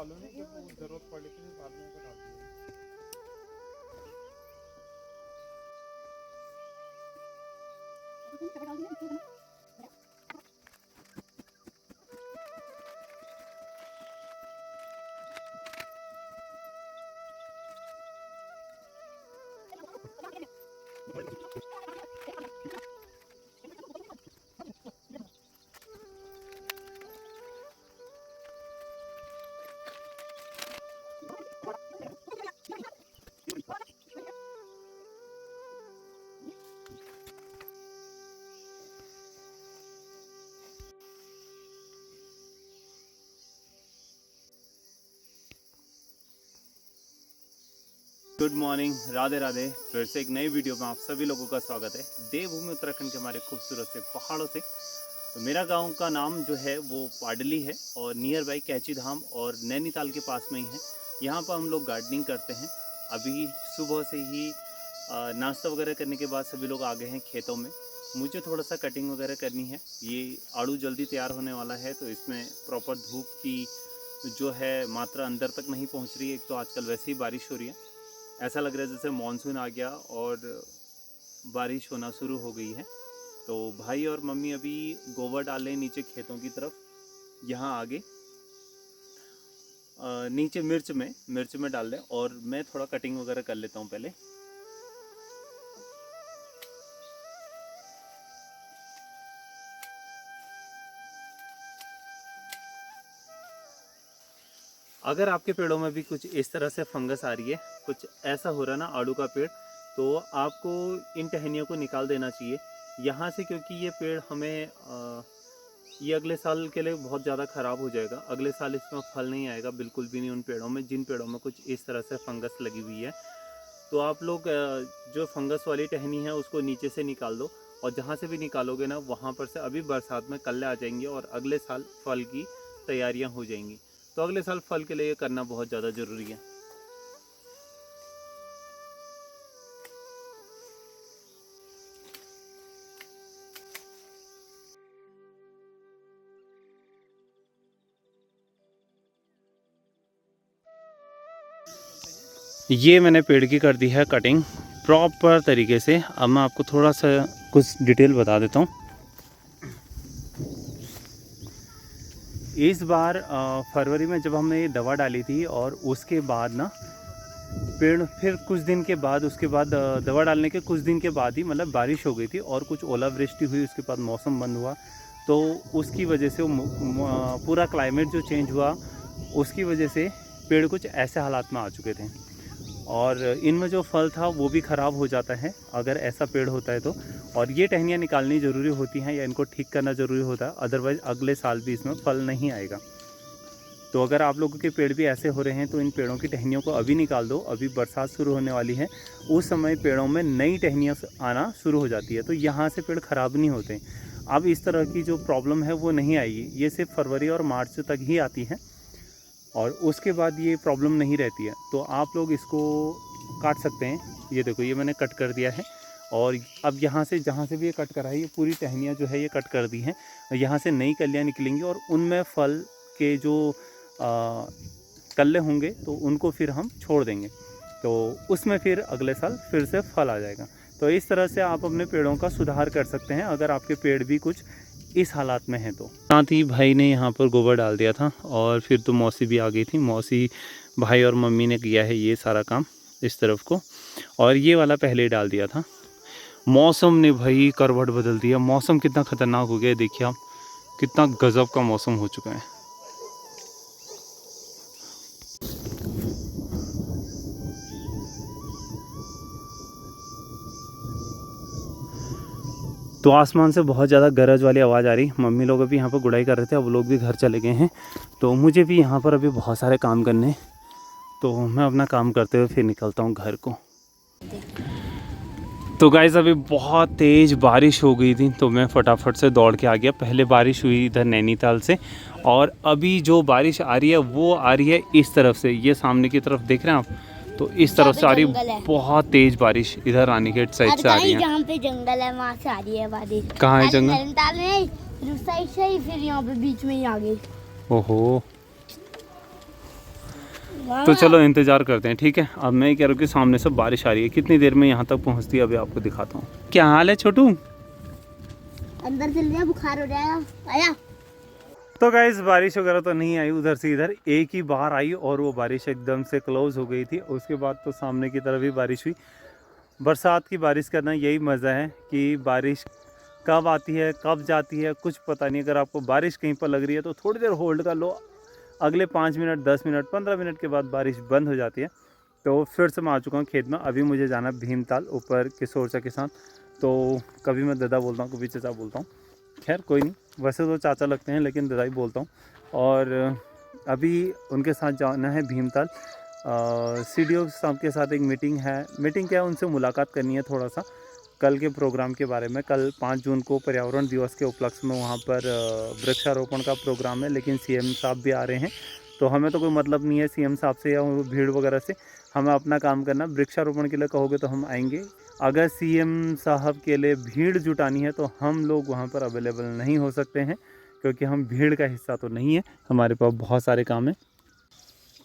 डालो नहीं, जब वो जरूरत पड़े तो बाद में वो डाल दिए। Good morning, Radhe Radhe. फिर से एक नई वीडियो में आप सभी लोगों का स्वागत है। देवभूमि उत्तराखंड के हमारे खूबसूरत से पहाड़ों से। तो मेरा गांव का नाम जो है वो पाडली है और नियर बाई कैची धाम और नैनीताल के पास में ही है। यहाँ पर हम लोग गार्डनिंग करते हैं। अभी सुबह से ही नाश्ता वगैरह करने के बाद सभी लोग आ गए हैं खेतों में। मुझे थोड़ा सा कटिंग वगैरह करनी है। ये आड़ू जल्दी तैयार होने वाला है, तो इसमें प्रॉपर धूप की जो है मात्रा अंदर तक नहीं पहुँच रही है। एक तो आजकल वैसे ही बारिश हो रही है, ऐसा लग रहा है जैसे मानसून आ गया और बारिश होना शुरू हो गई है। तो भाई और मम्मी अभी गोबर डाल रहे हैं नीचे खेतों की तरफ। यहाँ आगे नीचे मिर्च में डाल रहे हैं और मैं थोड़ा कटिंग वगैरह कर लेता हूँ पहले। अगर आपके पेड़ों में भी कुछ इस तरह से फंगस आ रही है, कुछ ऐसा हो रहा है ना आड़ू का पेड़, तो आपको इन टहनियों को निकाल देना चाहिए यहाँ से, क्योंकि ये पेड़ हमें ये अगले साल के लिए बहुत ज़्यादा ख़राब हो जाएगा। अगले साल इसमें फल नहीं आएगा बिल्कुल भी नहीं उन पेड़ों में जिन पेड़ों में कुछ इस तरह से फंगस लगी हुई है। तो आप लोग जो फंगस वाली टहनी है उसको नीचे से निकाल दो, और जहाँ से भी निकालोगे ना वहाँ पर से अभी बरसात में कल्ले आ जाएंगे और अगले साल फल की तैयारियाँ हो जाएंगी। तो अगले साल फल के लिए ये करना बहुत ज़्यादा ज़रूरी है। ये मैंने पेड़ की कर दी है कटिंग प्रॉपर तरीके से। अब मैं आपको थोड़ा सा कुछ डिटेल बता देता हूँ। इस बार फरवरी में जब हमने ये दवा डाली थी और उसके बाद ना पेड़ फिर कुछ दिन के बाद, उसके बाद दवा डालने के कुछ दिन के बाद ही मतलब बारिश हो गई थी और कुछ ओलावृष्टि हुई। उसके बाद मौसम बंद हुआ, तो उसकी वजह से वो पूरा क्लाइमेट जो चेंज हुआ उसकी वजह से पेड़ कुछ ऐसे हालात में आ चुके थे और इनमें जो फल था वो भी ख़राब हो जाता है अगर ऐसा पेड़ होता है तो। और ये टहनियाँ निकालनी ज़रूरी होती हैं या इनको ठीक करना ज़रूरी होता है, अदरवाइज़ अगले साल भी इसमें फल नहीं आएगा। तो अगर आप लोगों के पेड़ भी ऐसे हो रहे हैं तो इन पेड़ों की टहनियों को अभी निकाल दो। अभी बरसात शुरू होने वाली है, उस समय पेड़ों में नई टहनियाँ आना शुरू हो जाती है, तो यहाँ से पेड़ ख़राब नहीं होते। अब इस तरह की जो प्रॉब्लम है वो नहीं आएगी। ये सिर्फ फरवरी और मार्च तक ही आती है और उसके बाद ये प्रॉब्लम नहीं रहती है। तो आप लोग इसको काट सकते हैं। ये देखो, ये मैंने कट कर दिया है और अब यहाँ से जहाँ से भी ये कट करा है ये पूरी टहनियाँ जो है ये कट कर दी हैं। यहाँ से नई कलियाँ निकलेंगी और उनमें फल के जो कल्ले होंगे तो उनको फिर हम छोड़ देंगे, तो उसमें फिर अगले साल फिर से फल आ जाएगा। तो इस तरह से आप अपने पेड़ों का सुधार कर सकते हैं अगर आपके पेड़ भी कुछ इस हालात में है तो। साथ ही भाई ने यहाँ पर गोबर डाल दिया था और फिर तो मौसी भी आ गई थी। मौसी, भाई और मम्मी ने किया है ये सारा काम इस तरफ को, और ये वाला पहले ही डाल दिया था। मौसम ने भाई करवट बदल दिया। मौसम कितना ख़तरनाक हो गया, देखिए आप, कितना गजब का मौसम हो चुका है। तो आसमान से बहुत ज़्यादा गरज वाली आवाज़ आ रही। मम्मी लोग अभी यहाँ पर गुड़ाई कर रहे थे, अब लोग भी घर चले गए हैं। तो मुझे भी यहाँ पर अभी बहुत सारे काम करने, तो मैं अपना काम करते हुए फिर निकलता हूँ घर को। तो गाइज़ अभी बहुत तेज़ बारिश हो गई थी, तो मैं फटाफट से दौड़ के आ गया। पहले बारिश हुई इधर नैनीताल से, और अभी जो बारिश आ रही है वो आ रही है इस तरफ से। ये सामने की तरफ देख रहे हैं आप, तो इस तरफ से आ रही है बहुत तेज़ बारिश। इधर रानीखेत साइड से आ रही है। जहाँ पे जंगल है वहाँ से आ रही है बारिश। कहाँ है जंगल? नैनीताल में साइड से ही, फिर यहाँ पे बीच में ही आ गई। ओहो, तो चलो इंतज़ार करते हैं, ठीक है। अब मैं कह रहा हूँ कि सामने से बारिश आ रही है, कितनी देर में यहाँ तक पहुँचती है अभी आपको दिखाता हूँ। क्या हाल है छोटू? अंदर चल गया, बुखार हो जाएगा। आया तो गाइस बारिश वगैरह तो नहीं आई, उधर से इधर एक ही बार आई और वो बारिश एकदम से क्लोज हो गई थी। उसके बाद तो सामने की तरफ ही बारिश हुई। बरसात की बारिश करना यही मज़ा है कि बारिश कब आती है कब जाती है कुछ पता नहीं। अगर आपको बारिश कहीं पर लग रही है तो थोड़ी देर होल्ड कर लो, अगले 5 मिनट 10 मिनट 15 मिनट के बाद बारिश बंद हो जाती है। तो फिर से मैं आ चुका हूँ खेत में। अभी मुझे जाना भीमताल ऊपर किशोर चा के साथ। तो कभी मैं दादा बोलता हूँ, कभी चाचा बोलता हूँ, खैर कोई नहीं, वैसे तो चाचा लगते हैं लेकिन दादा ही बोलता हूँ। और अभी उनके साथ जाना है भीमताल। CDO साहब के साथ एक मीटिंग है। मीटिंग क्या है, उनसे मुलाकात करनी है थोड़ा सा कल के प्रोग्राम के बारे में। कल 5 जून को पर्यावरण दिवस के उपलक्ष्य में वहाँ पर वृक्षारोपण का प्रोग्राम है, लेकिन CM साहब भी आ रहे हैं। तो हमें तो कोई मतलब नहीं है CM साहब से या भीड़ वगैरह से, हमें अपना काम करना। वृक्षारोपण के लिए कहोगे तो हम आएंगे। अगर CM साहब के लिए भीड़ जुटानी है तो हम लोग वहाँ पर अवेलेबल नहीं हो सकते हैं, क्योंकि हम भीड़ का हिस्सा तो नहीं है, हमारे पास बहुत सारे काम हैं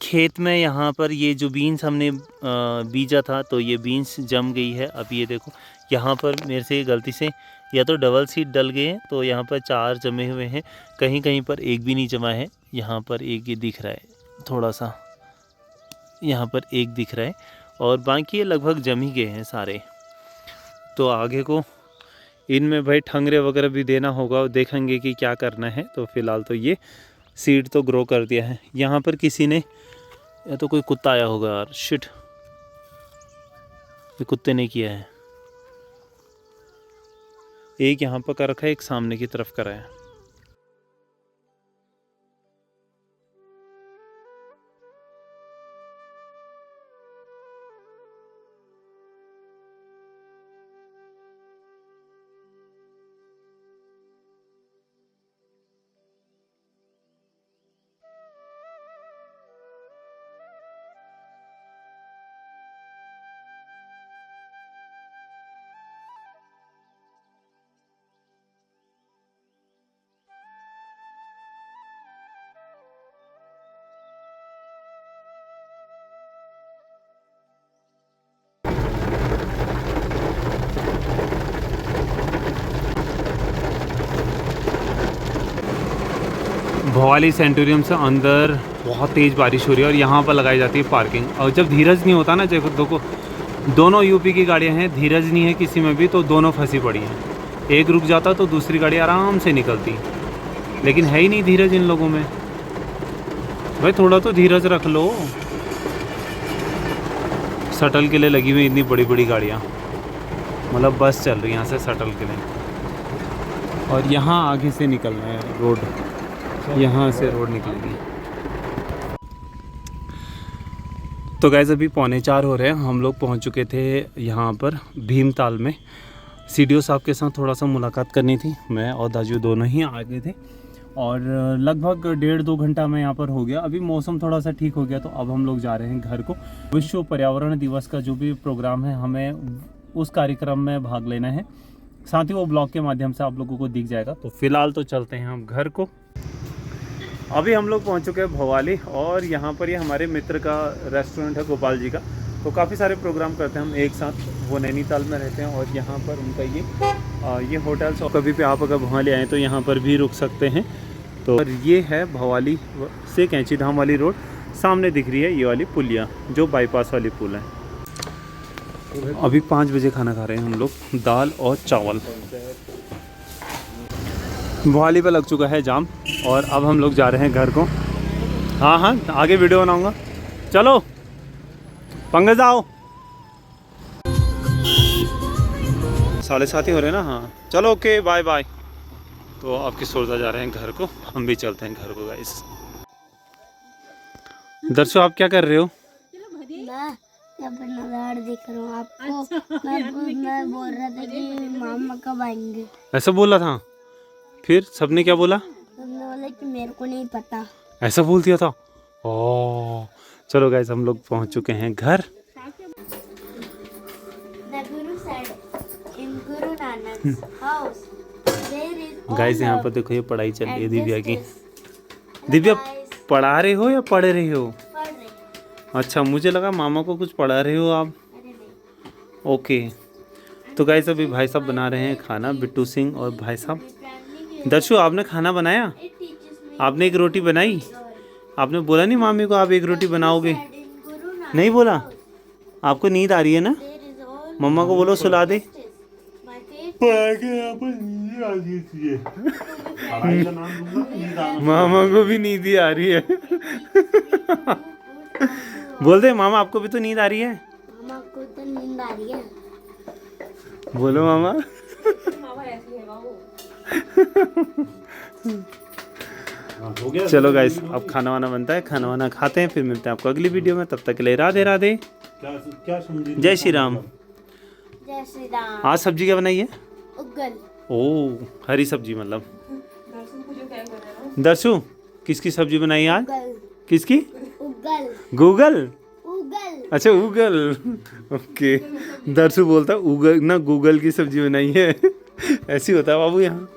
खेत में। यहाँ पर ये जो बीन्स हमने बीजा था तो ये बीन्स जम गई है। अब ये देखो यहाँ पर मेरे से गलती से या तो डबल सीड डल गए हैं, तो यहाँ पर 4 जमे हुए हैं, कहीं कहीं पर एक भी नहीं जमा है। यहाँ पर एक ये दिख रहा है थोड़ा सा, यहाँ पर एक दिख रहा है और बाकी ये लगभग जम ही गए हैं सारे। तो आगे को इनमें भाई ठंगरे वगैरह भी देना होगा, देखेंगे कि क्या करना है। तो फ़िलहाल तो ये सीड तो ग्रो कर दिया है। यहाँ पर किसी ने, या तो कोई कुत्ता आया होगा यार, शिट, ये कुत्ते ने किया है। एक यहाँ पर कर रखा है, एक सामने की तरफ करा है। भवाली सेंटोरियम से अंदर बहुत तेज़ बारिश हो रही है और यहाँ पर लगाई जाती है पार्किंग। और जब धीरज नहीं होता ना, देखो दोनों यूपी की गाड़ियाँ हैं, धीरज नहीं है किसी में भी, तो दोनों फंसी पड़ी हैं। एक रुक जाता तो दूसरी गाड़ी आराम से निकलती, लेकिन है ही नहीं धीरज इन लोगों में। भाई थोड़ा तो धीरज रख लो। शटल के लिए लगी हुई इतनी बड़ी बड़ी गाड़ियाँ, मतलब बस चल रही है यहाँ से शटल के लिए। और यहाँ आगे से निकलना है रोड, यहाँ से रोड निकलेगी। तो गाइस अभी 3:45 हो रहे हैं, हम लोग पहुँच चुके थे यहाँ पर भीमताल में। CDO साहब के साथ थोड़ा सा मुलाकात करनी थी, मैं और दाजू दोनों ही आ गए थे। और लगभग 1.5-2 घंटा में यहाँ पर हो गया। अभी मौसम थोड़ा सा ठीक हो गया, तो अब हम लोग जा रहे हैं घर को। विश्व पर्यावरण दिवस का जो भी प्रोग्राम है, हमें उस कार्यक्रम में भाग लेना है। साथ ही वो ब्लॉग के माध्यम से आप लोगों को दिख जाएगा। तो फिलहाल तो चलते हैं हम घर को। अभी हम लोग पहुंच चुके हैं भवाली, और यहाँ पर ये हमारे मित्र का रेस्टोरेंट है, गोपाल जी का। तो काफ़ी सारे प्रोग्राम करते हैं हम एक साथ। वो नैनीताल में रहते हैं और यहाँ पर उनका ये होटल्स, और कभी भी आप अगर भवाली आएँ तो यहाँ पर भी रुक सकते हैं। तो ये है भवाली से कैंची धाम वाली रोड, सामने दिख रही है ये वाली पुलिया जो बाईपास वाली पुल है। अभी 5 बजे खाना खा रहे हैं हम लोग, दाल और चावल। भवाली पे लग चुका है जाम और अब हम लोग जा रहे हैं घर को। हाँ आगे वीडियो बनाऊंगा, चलो पंकज आओ। 7:30 ही हो रहे हैं ना। हाँ चलो ओके बाय बाय। तो अब किशोरदा जा रहे हैं घर को, हम भी चलते हैं घर को गाइस। दर्शो आप क्या कर रहे हो? मैं अपना नज़ारा देख रहा हूँ आपको। मैं बोल रहा था कि मामा कब आएंगे। ऐसा बोला था, फिर सबने क्या बोला? सबने बोला कि मेरे को नहीं पता। ऐसा बोल दिया था। ओह चलो गाइस हम लोग पहुंच चुके हैं घर। गाइस यहाँ पर देखो ये पढ़ाई चल रही है दिव्या की। दिव्या पढ़ा रहे हो या पढ़ रहे हो? अच्छा, मुझे लगा मामा को कुछ पढ़ा रहे हो आप। अरे नहीं, ओके। तो गाइस अभी भाई साहब बना रहे हैं खाना, बिट्टू सिंह और भाई साहब। दर्शु, आपने खाना बनाया? आपने एक रोटी बनाई? आपने बोला नहीं मामी को आप एक रोटी बनाओगे? नहीं बोला? आपको नींद आ रही है ना? मम्मा को बोलो सुला दे। मामा को भी नींद ही आ रही है। बोल दे मामा, आपको भी तो नींद आ रही है। मामा को तो नींद आ रही है। बोलो मामा। चलो गाइस, अब खाना वाना बनता है, खाना वाना खाते हैं, फिर मिलते हैं आपको अगली वीडियो में। तब तक के लिए राधे राधे, क्या समझी? जय श्री राम। जय श्री राम। आज सब्जी क्या बनाई है? उगल। ओ, हरी सब्जी मतलब। दर्शु, किसकी सब्जी बनाई है आज? उगल। किसकी? उगल। गूगल? उगल। अच्छा, उगल। ओके। दर्शु बोलता उगल ना, गूगल की सब्जी बनाई है। ऐसी होता है बाबू यहाँ।